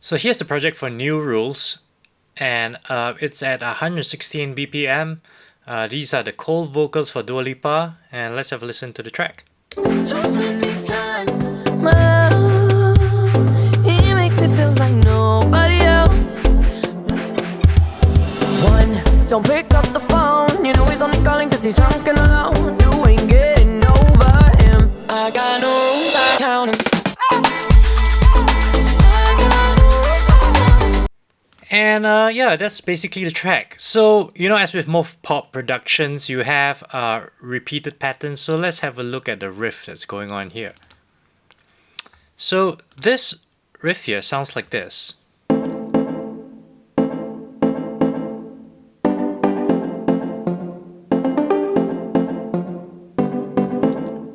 So here's the project for New Rules, and it's at 116 BPM. These are the cold vocals for Dua Lipa, and let's have a listen to the track. Too many times, my love, he makes it feel like nobody else. One, don't pick up the phone, you know he's only calling cause he's drunk and alone. You ain't getting over him. I got no rules, I count 'em. And yeah, that's basically the track. So, as with most pop productions, you have repeated patterns. So let's have a look at the riff that's going on here. So this riff here sounds like this.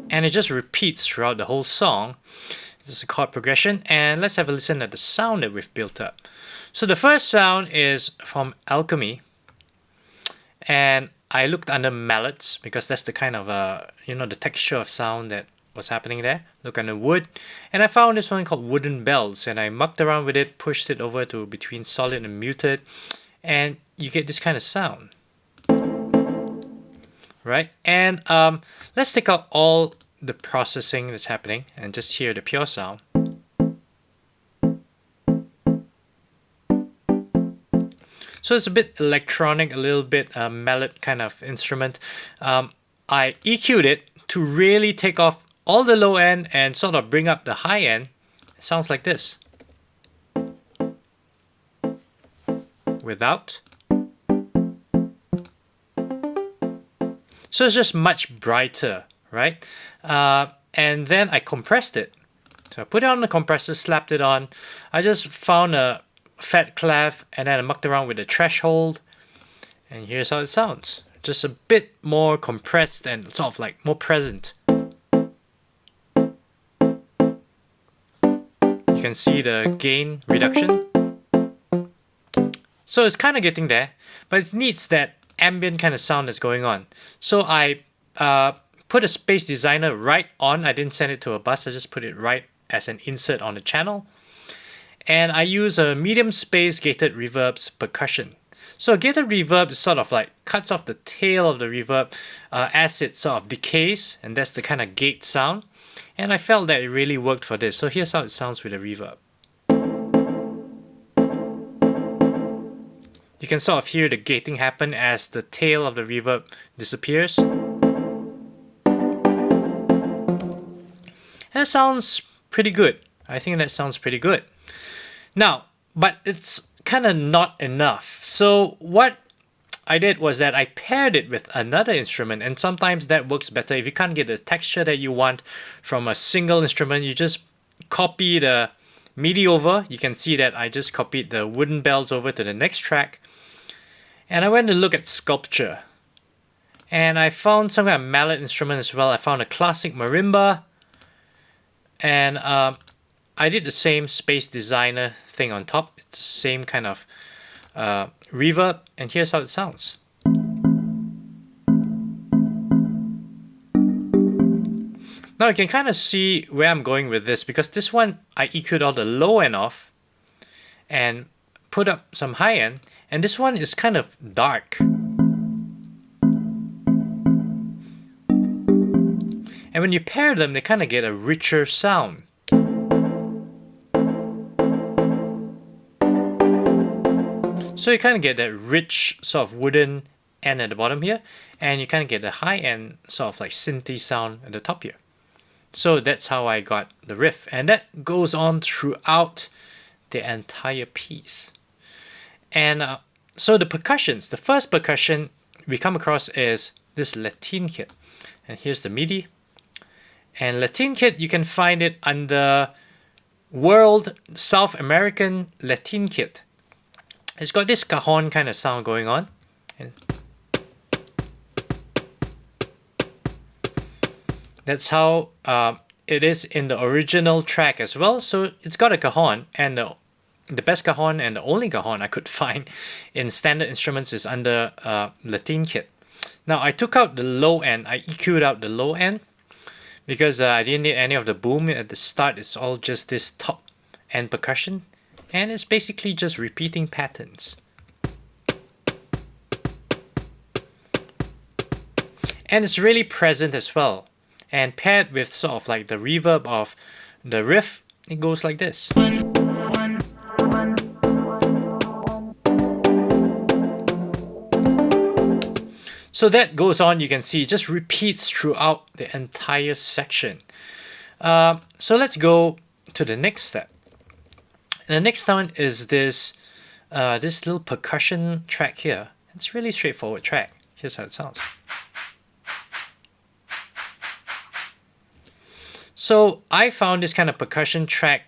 And it just repeats throughout the whole song. This is a chord progression, and let's have a listen at the sound that we've built up. So the first sound is from Alchemy, and I looked under mallets because that's the kind of the texture of sound that was happening there. Look under wood, and I found this one called Wooden Bells, and I mucked around with it, pushed it over to between solid and muted, and you get this kind of sound, right? And let's take out all the processing that's happening and just hear the pure sound. So it's a bit electronic, a little bit mallet kind of instrument. I EQ'd it to really take off all the low end and sort of bring up the high end. It sounds like this. Without. So it's just much brighter, right? And then I compressed it. So I put it on the compressor, slapped it on. I just found a fat clef, and then I mucked around with the threshold, and here's how it sounds. Just a bit more compressed and sort of like more present. You can see the gain reduction. So it's kind of getting there, but it needs that ambient kind of sound that's going on. So I put a space designer right on. I didn't send it to a bus, I just put it right as an insert on the channel. And I use a medium space gated reverbs percussion. So a gated reverb is sort of like cuts off the tail of the reverb as it sort of decays, and that's the kind of gate sound. And I felt that it really worked for this. So here's how it sounds with a reverb. You can sort of hear the gating happen as the tail of the reverb disappears. And it sounds pretty good. I think that sounds pretty good. Now, but it's kind of not enough. So what I did was that I paired it with another instrument, and sometimes that works better. If you can't get the texture that you want from a single instrument, you just copy the MIDI over. You can see that I just copied the Wooden Bells over to the next track. And I went to look at sculpture. And I found some kind of mallet instrument as well. I found a classic marimba. And I did the same space designer thing on top. It's the same kind of reverb, and here's how it sounds. Now you can kind of see where I'm going with this, because this one I EQ'd all the low end off and put up some high end, and this one is kind of dark. And when you pair them, they kind of get a richer sound. So you kind of get that rich sort of wooden end at the bottom here, and you kind of get the high end sort of like synthy sound at the top here. So that's how I got the riff, and that goes on throughout the entire piece. And so the percussions, the first percussion we come across is this Latin kit, and here's the MIDI. And Latin kit, you can find it under World South American Latin kit. It's got this cajon kind of sound going on. And that's how it is in the original track as well. So it's got a cajon, and the best cajon and the only cajon I could find in standard instruments is under Latin kit. Now I took out the low end, I EQ'd out the low end because I didn't need any of the boom at the start. It's all just this top end percussion. And it's basically just repeating patterns. And it's really present as well. And paired with sort of like the reverb of the riff, it goes like this. So that goes on, you can see, it just repeats throughout the entire section. So let's go to the next step. And the next one is this little percussion track here. It's really straightforward track. Here's how it sounds. So I found this kind of percussion track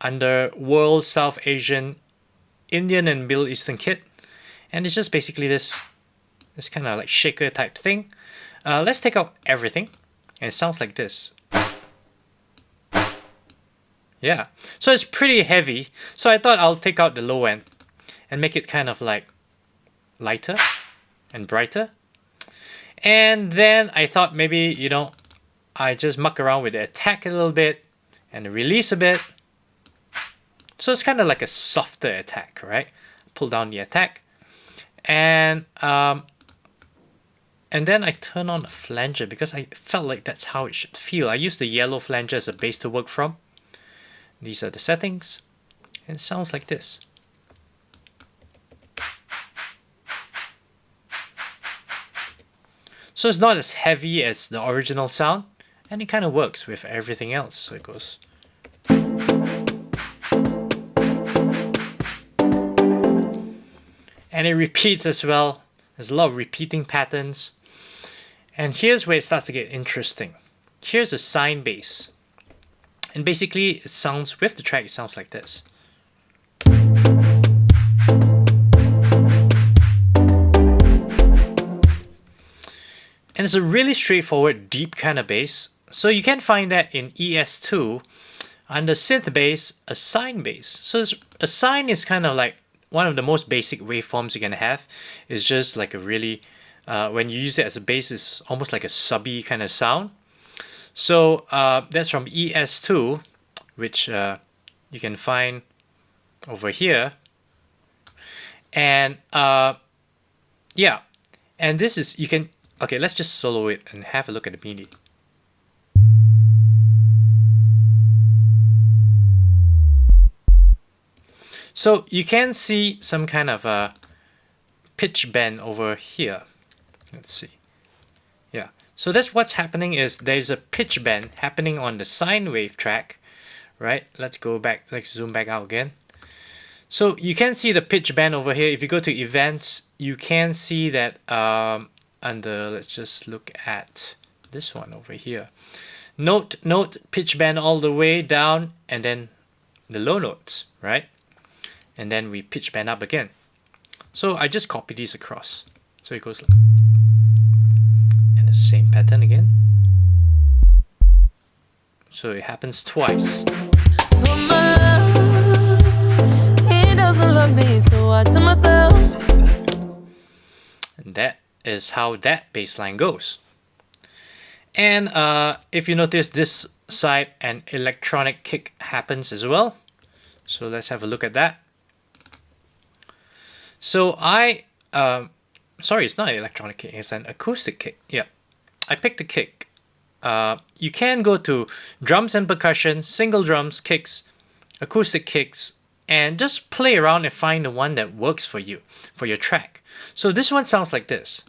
under World, South Asian, Indian and Middle Eastern kit. And it's just basically this kind of like shaker type thing. Let's take out everything. And it sounds like this. Yeah, so it's pretty heavy. So I thought I'll take out the low end and make it kind of like lighter and brighter. And then I thought maybe, you know, I just muck around with the attack a little bit and the release a bit. So it's kind of like a softer attack, right? Pull down the attack. And then I turn on the flanger because I felt like that's how it should feel. I used the yellow flanger as a base to work from. These are the settings. And it sounds like this. So it's not as heavy as the original sound. And it kind of works with everything else. So it goes. And it repeats as well. There's a lot of repeating patterns. And here's where it starts to get interesting. Here's a sine bass. And basically it sounds, with the track, it sounds like this. And it's a really straightforward, deep kind of bass. So you can find that in ES2 under synth bass, a sine bass. So a sine is kind of like one of the most basic waveforms you can have. It's just like a really, when you use it as a bass, it's almost like a subby kind of sound. So that's from ES2, which you can find over here. And yeah, and this is, you can, okay, let's just solo it and have a look at the MIDI. So you can see some kind of a pitch bend over here. Let's see. Yeah. So that's what's happening, is there's a pitch bend happening on the sine wave track, right? Let's go back, let's zoom back out again. So you can see the pitch bend over here. If you go to events, you can see that under, let's just look at this one over here. Note, pitch bend all the way down, and then the low notes, right? And then we pitch bend up again. So I just copy these across. So it goes like, and the same pattern again. So it happens twice. And that is how that bass line goes. And if you notice, this side an electronic kick happens as well. So let's have a look at that. So sorry, it's not an electronic kick, it's an acoustic kick. Yeah, I picked the kick. You can go to drums and percussion, single drums, kicks, acoustic kicks, and just play around and find the one that works for you, for your track. So this one sounds like this.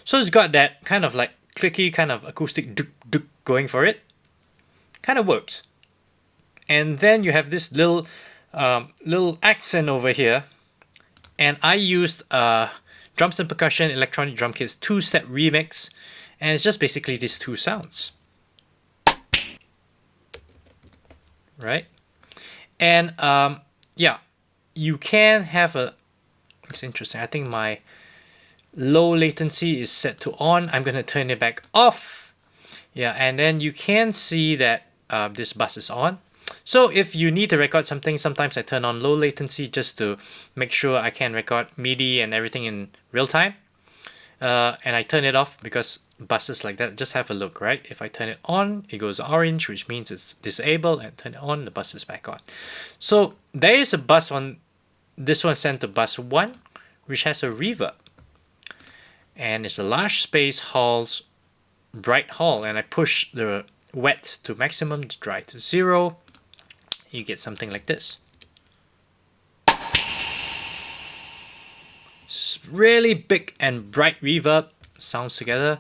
So it's got that kind of like clicky kind of acoustic duk duk going for it. Kind of works. And then you have this little accent over here. And I used drums and percussion electronic drum kits 2-step remix. And it's just basically these two sounds. Right? And yeah, you can have a, it's interesting. I think my low latency is set to on. I'm going to turn it back off. Yeah, and then you can see that this bus is on. So if you need to record something, sometimes I turn on low latency just to make sure I can record MIDI and everything in real time. and I turn it off because buses like that, just have a look, right? If I turn it on, it goes orange, which means it's disabled, and turn it on, the bus is back on. So there is a bus on, this one sent to bus 1, which has a reverb. And it's a large space hall's bright hall, and I push the wet to maximum, dry to 0. You get something like this. It's really big and bright reverb sounds together.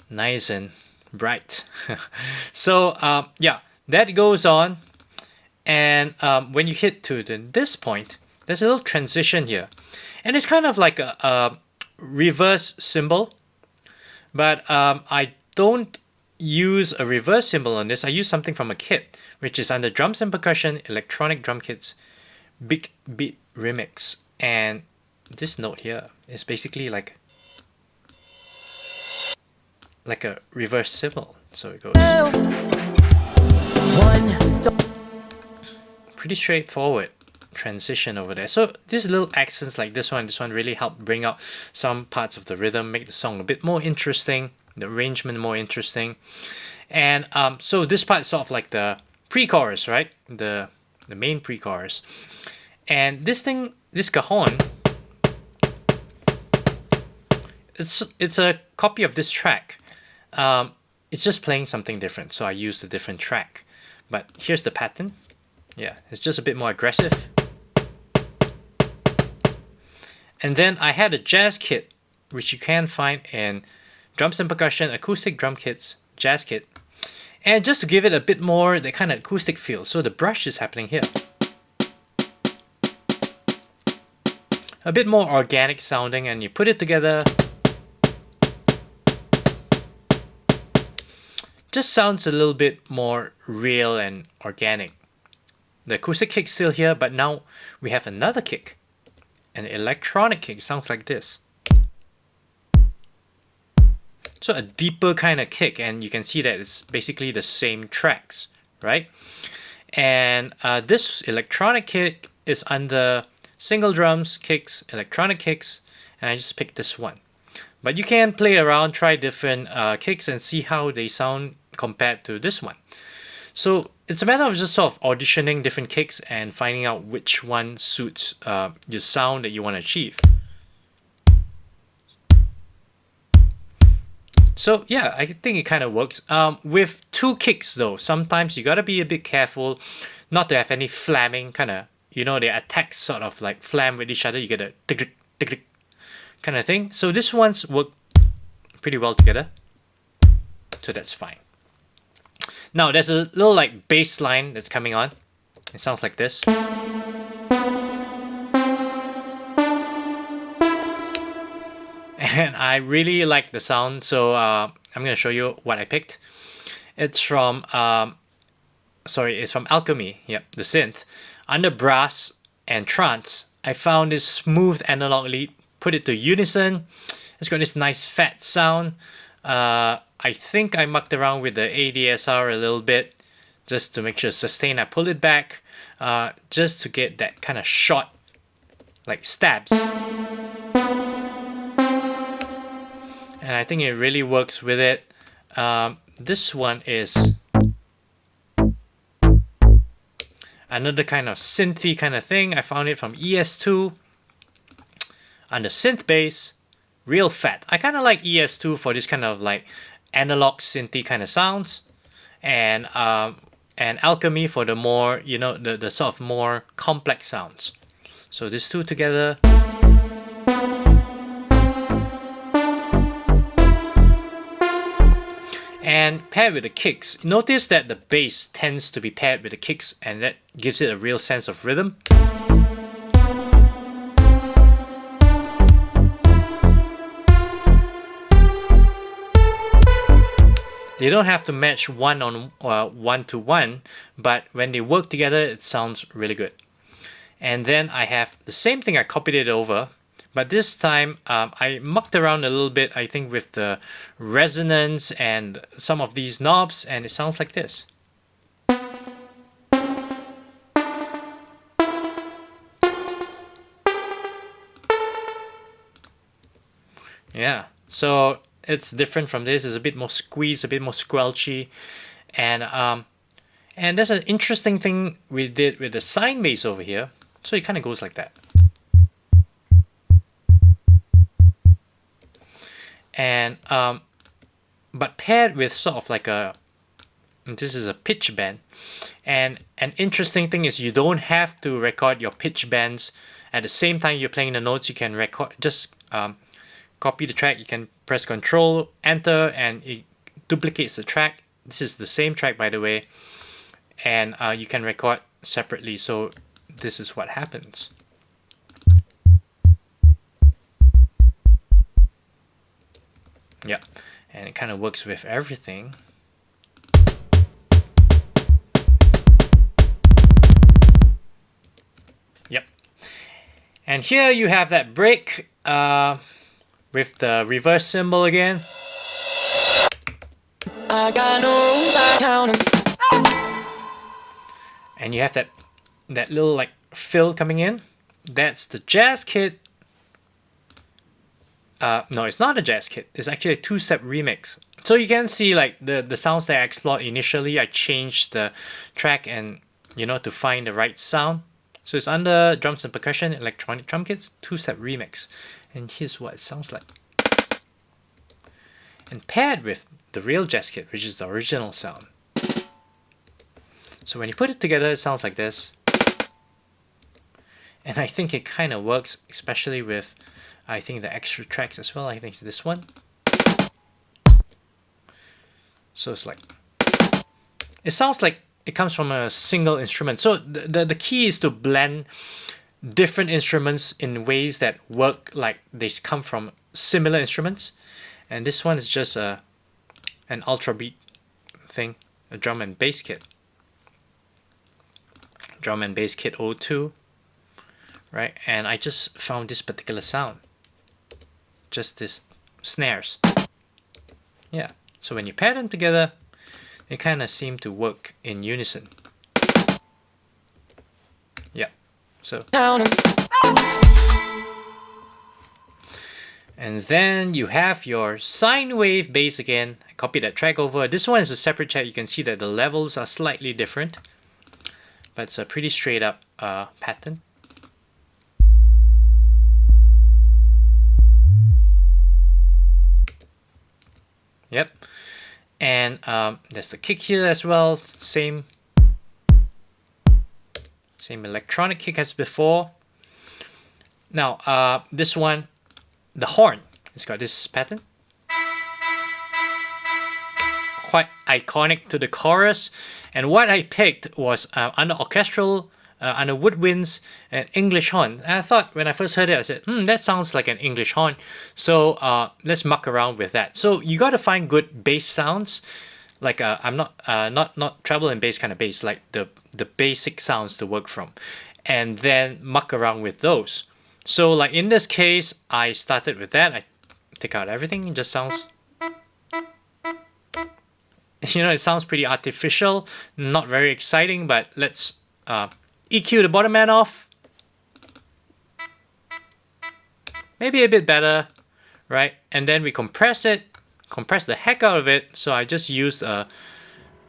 Nice and bright. So yeah, that goes on, and when you hit to this point, there's a little transition here, and it's kind of like a reverse cymbal, but I don't use a reverse cymbal on this. I use something from a kit, which is under Drums and Percussion, Electronic Drum Kits, Big Beat Remix, and this note here is basically like a reverse cymbal. So it goes pretty straightforward transition over there. So these little accents like this one really help bring out some parts of the rhythm, make the song a bit more interesting, the arrangement more interesting. And so this part is sort of like the pre-chorus, right? The main pre-chorus. And this thing, this cajon, it's a copy of this track. It's just playing something different, so I used a different track. But here's the pattern. Yeah, it's just a bit more aggressive. And then I had a jazz kit, which you can find in Drums and Percussion, Acoustic Drum Kits, Jazz Kit. And just to give it a bit more, that kind of acoustic feel. So the brush is happening here. A bit more organic sounding, and you put it together. Just sounds a little bit more real and organic. The acoustic kick's still here, but now we have another kick. An electronic kick sounds like this. So a deeper kind of kick, and you can see that it's basically the same tracks, right? And this electronic kick is under single drums, kicks, electronic kicks, and I just picked this one. But you can play around, try different kicks and see how they sound compared to this one. So it's a matter of just sort of auditioning different kicks and finding out which one suits your sound that you want to achieve. So yeah, I think it kind of works. With two kicks though, sometimes you gotta be a bit careful not to have any flamming kind of, you know, they attack sort of like flam with each other. You get a tick tick kind of thing. So this one's work pretty well together. So that's fine. Now there's a little like bass line that's coming on. It sounds like this. And I really like the sound, so I'm gonna show you what I picked. It's from it's from Alchemy. Yep, the synth. Under brass and trance, I found this smooth analog lead. Put it to unison. It's got this nice fat sound. I think I mucked around with the ADSR a little bit just to make sure it's sustained. I pulled it back just to get that kind of short, like stabs. And I think it really works with it. This one is another kind of synthy kind of thing. I found it from ES2 under synth bass, real fat. I kind of like ES2 for this kind of like analog synthy kind of sounds, and Alchemy for the more, you know, the sort of more complex sounds. So these two together. And paired with the kicks, notice that the bass tends to be paired with the kicks, and that gives it a real sense of rhythm. They don't have to match one to one, but when they work together, it sounds really good. And then I have the same thing, I copied it over, but this time I mucked around a little bit, I think, with the resonance and some of these knobs, and it sounds like this. Yeah. So it's different from this. It's a bit more squeezed, a bit more squelchy, and there's an interesting thing we did with the sine bass over here. So it kind of goes like that. And but paired with sort of like this is a pitch bend. And an interesting thing is you don't have to record your pitch bends at the same time you're playing the notes. You can record, just copy the track. You can press Control Enter and it duplicates the track. This is the same track, by the way, and you can record separately. So this is what happens. Yeah, and it kind of works with everything. Yep. And here you have that break with the reverse cymbal again. I got no rules, I count 'em. And you have that little like fill coming in. That's the jazz kit. No, it's not a jazz kit. It's actually a two-step remix. So you can see like the sounds that I explored initially. I changed the track and to find the right sound. So it's under drums and percussion, electronic drum kits, two-step remix. And here's what it sounds like. And paired with the real jazz kit, which is the original sound. So when you put it together, it sounds like this. And I think it kind of works, especially with, I think, the extra tracks as well. I think it's this one. So it's like, it sounds like it comes from a single instrument. So the key is to blend different instruments in ways that work like they come from similar instruments. And this one is just an ultra beat thing, a drum and bass kit. Drum and bass kit 02, right? And I just found this particular sound, just this snares. Yeah, so when you pair them together, they kind of seem to work in unison. Yeah, so. And then you have your sine wave bass again. I copied that track over. This one is a separate track. You can see that the levels are slightly different, but it's a pretty straight up pattern. Yep. And there's the kick here as well. Same electronic kick as before. Now this one, the horn, it's got this pattern. Quite iconic to the chorus. And what I picked was under orchestral, under woodwinds, an English horn. And I thought when I first heard it, I said, that sounds like an English horn. So let's muck around with that. So you got to find good bass sounds. Like I'm not treble and bass kind of bass, like the basic sounds to work from, and then muck around with those. So like in this case, I started with that. I take out everything. It just sounds, it sounds pretty artificial, not very exciting. But let's EQ the bottom end off. Maybe a bit better, right? And then we compress the heck out of it. So I just used a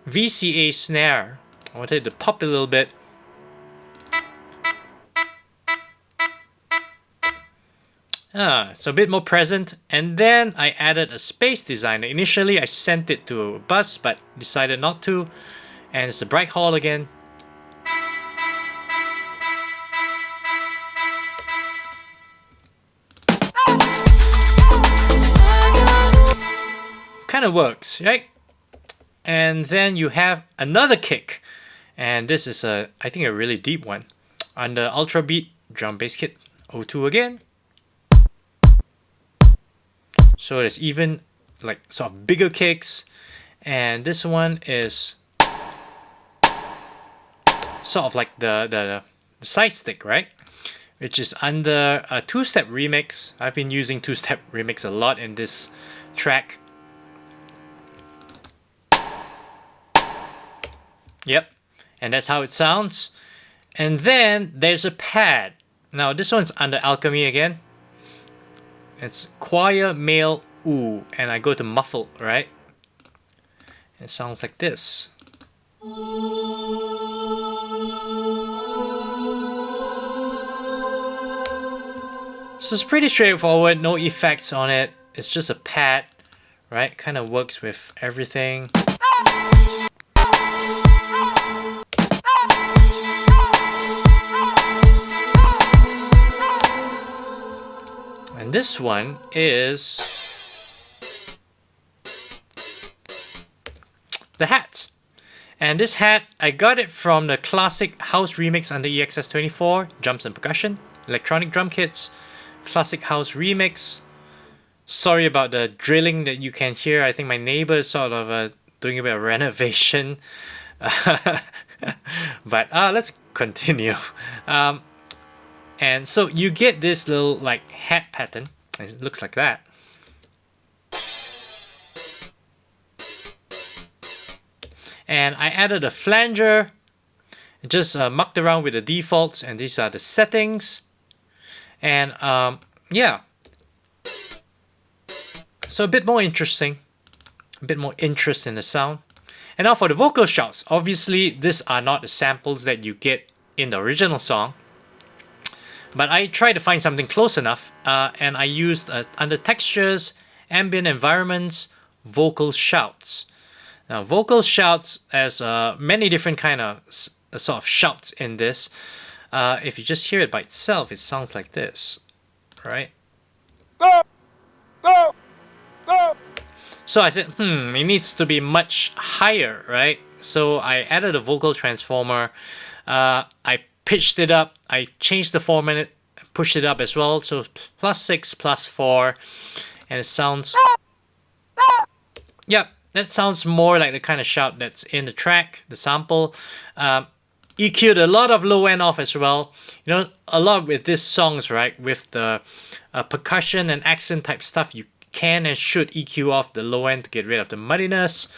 VCA snare. I wanted to pop it a little bit. It's a bit more present. And then I added a space designer. Initially I sent it to a bus, but decided not to. And it's a bright hall again. Kind of works, right? And then you have another kick. And this is I think a really deep one. Under Ultra Beat drum bass kit 02 again. So there's even like sort of bigger kicks, and this one is sort of like the side stick, right? Which is under a two-step remix. I've been using two-step remix a lot in this track. Yep, and that's how it sounds. And then there's a pad. Now this one's under Alchemy again. It's choir male ooh, and I go to muffled, right? It sounds like this. So it's pretty straightforward, no effects on it. It's just a pad, right? Kind of works with everything. And this one is the hat. And this hat, I got it from the classic house remix under EXS24, drums and percussion, electronic drum kits, classic house remix. Sorry about the drilling that you can hear. I think my neighbor is sort of doing a bit of renovation. But let's continue. And so you get this little like hat pattern. It looks like that. And I added a flanger, just mucked around with the defaults, and these are the settings. And yeah, so a bit more interesting, a bit more interest in the sound. And now for the vocal shouts, obviously these are not the samples that you get in the original song, but I tried to find something close enough, and I used under textures, ambient environments, vocal shouts. Now, vocal shouts has many different kind of sort of shouts in this. If you just hear it by itself, it sounds like this, right? So I said, it needs to be much higher, right? So I added a vocal transformer. I pitched it up. I changed the format, pushed it up as well. So +6, +4, and it sounds. Yep. That sounds more like the kind of shout that's in the track, the sample. EQ'd a lot of low end off as well. You know, a lot with these songs, right? With the percussion and accent type stuff, you can and should EQ off the low end to get rid of the muddiness.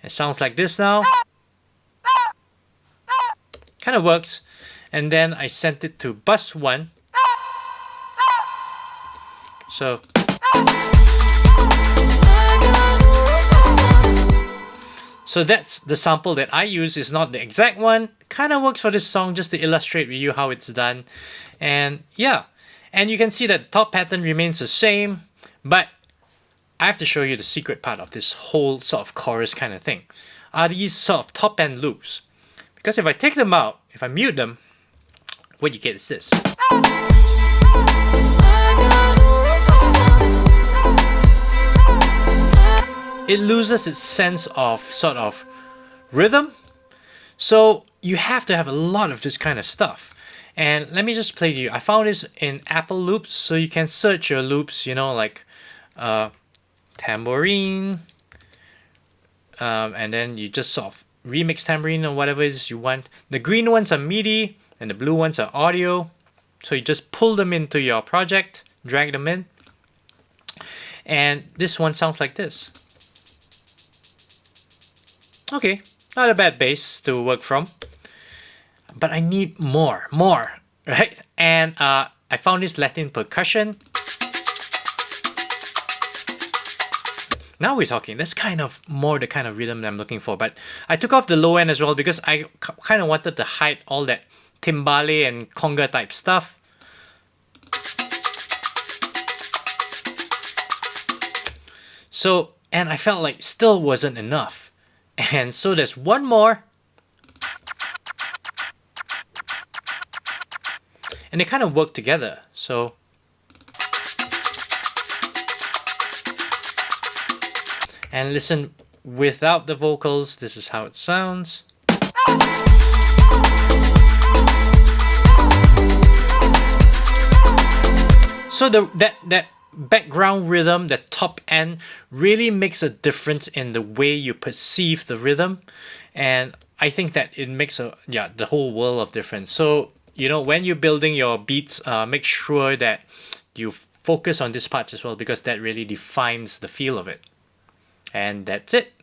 It sounds like this now. Kind of works. And then I sent it to bus 1. So. So that's the sample that I use. It's not the exact one. Kind of works for this song just to illustrate with you how it's done. And yeah, and you can see that the top pattern remains the same, but I have to show you the secret part of this whole sort of chorus kind of thing. Are these sort of top end loops. Because if I take them out, if I mute them, what you get is this. It loses its sense of sort of rhythm. So you have to have a lot of this kind of stuff. And let me just play to you. I found this in Apple Loops, so you can search your loops, you know, like tambourine, and then you just sort of remix tambourine or whatever it is you want. The green ones are MIDI and the blue ones are audio. So you just pull them into your project, drag them in. And this one sounds like this. Okay, not a bad bass to work from. But I need more, right? And I found this Latin percussion. Now we're talking. That's kind of more the kind of rhythm that I'm looking for. But I took off the low end as well because I kind of wanted to hide all that timbale and conga type stuff. So, and I felt like still wasn't enough. And so there's one more. And they kind of work together. So and listen without the vocals, this is how it sounds. So that background rhythm, the top end, really makes a difference in the way you perceive the rhythm, and I think that it makes the whole world of difference. So you know, when you're building your beats, make sure that you focus on these parts as well, because that really defines the feel of it. And that's it.